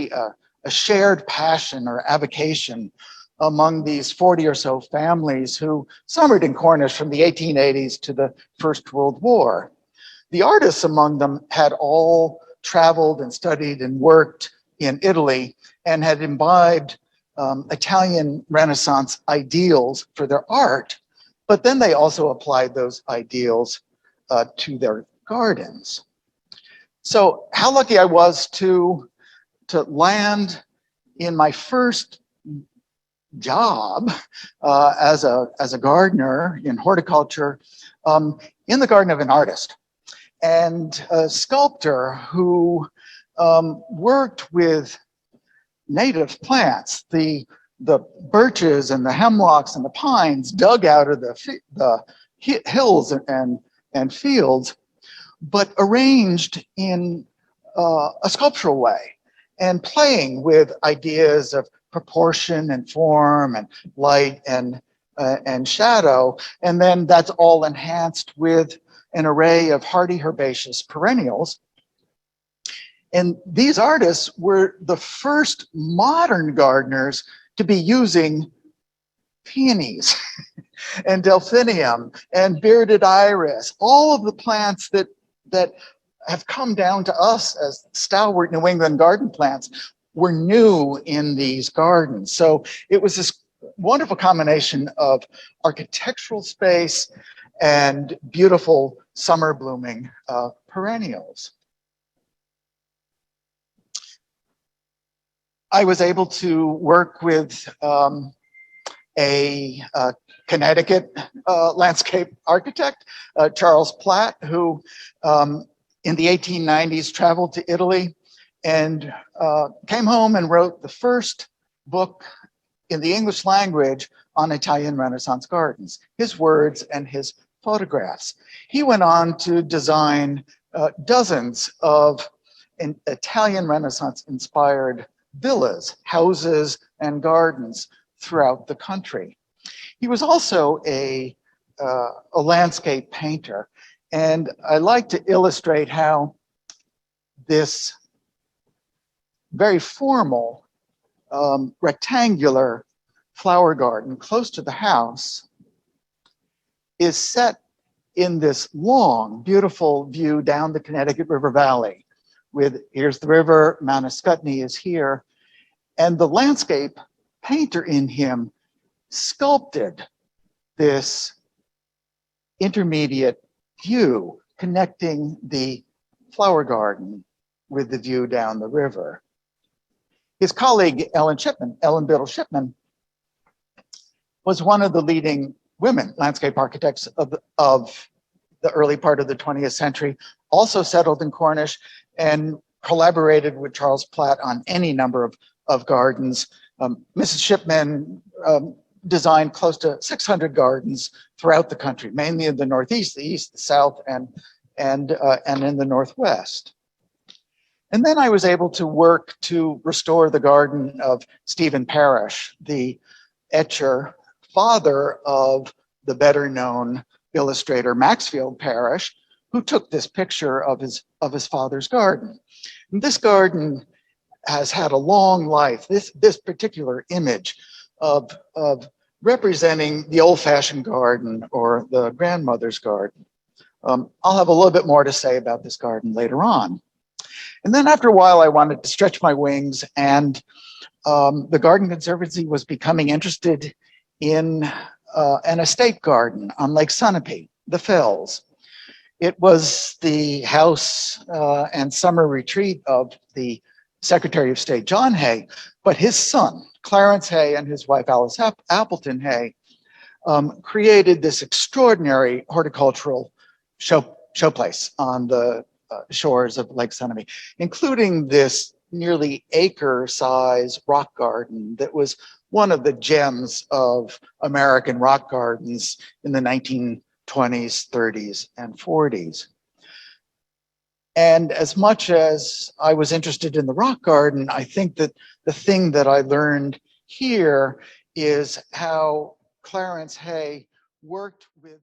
really a shared passion or avocation among these 40 or so families who summered in Cornish from the 1880s to the First World War. The artists among them had all traveled and studied and worked in Italy and had imbibed Italian Renaissance ideals for their art, but then they also applied those ideals to their gardens. So how lucky I was to land in my first job as a gardener in horticulture in the garden of an artist and a sculptor who worked with native plants, the birches and the hemlocks and the pines dug out of the hills and fields, but arranged in a sculptural way and playing with ideas of proportion and form and light and shadow. And then that's all enhanced with an array of hardy herbaceous perennials. And these artists were the first modern gardeners to be using peonies and delphinium and bearded iris, all of the plants that have come down to us as stalwart New England garden plants were new in these gardens. So it was this wonderful combination of architectural space and beautiful summer blooming perennials. I was able to work with a Connecticut landscape architect, Charles Platt, who in the 1890s traveled to Italy and came home and wrote the first book in the English language on Italian Renaissance gardens, his words and his photographs. He went on to design dozens of Italian Renaissance inspired villas, houses, and gardens throughout the country. He was also a landscape painter, and I like to illustrate how this very formal rectangular flower garden close to the house is set in this long, beautiful view down the Connecticut River Valley. Here's the river, Mount Ascutney is here, and the landscape painter in him sculpted this intermediate view connecting the flower garden with the view down the river. His colleague, Ellen Biddle Shipman, was one of the leading women landscape architects of the early part of the 20th century, also settled in Cornish and collaborated with Charles Platt on any number of gardens. Mrs. Shipman designed close to 600 gardens throughout the country, mainly in the Northeast, the East, the South, and in the Northwest. And then I was able to work to restore the garden of Stephen Parrish, the etcher, father of the better known illustrator Maxfield Parrish, who took this picture of his father's garden. And this garden has had a long life. This particular image of representing the old-fashioned garden or the grandmother's garden. I'll have a little bit more to say about this garden later on. And then after a while, I wanted to stretch my wings, and the Garden Conservancy was becoming interested in an estate garden on Lake Sunapee, the Fells. It was the house and summer retreat of the Secretary of State, John Hay, but his son, Clarence Hay, and his wife, Alice Appleton Hay, created this extraordinary horticultural showplace on the shores of Lake Sunapee, including this nearly acre-size rock garden that was one of the gems of American rock gardens in the 1920s, 30s, and 40s. And as much as I was interested in the rock garden, I think that the thing that I learned here is how Clarence Hay worked with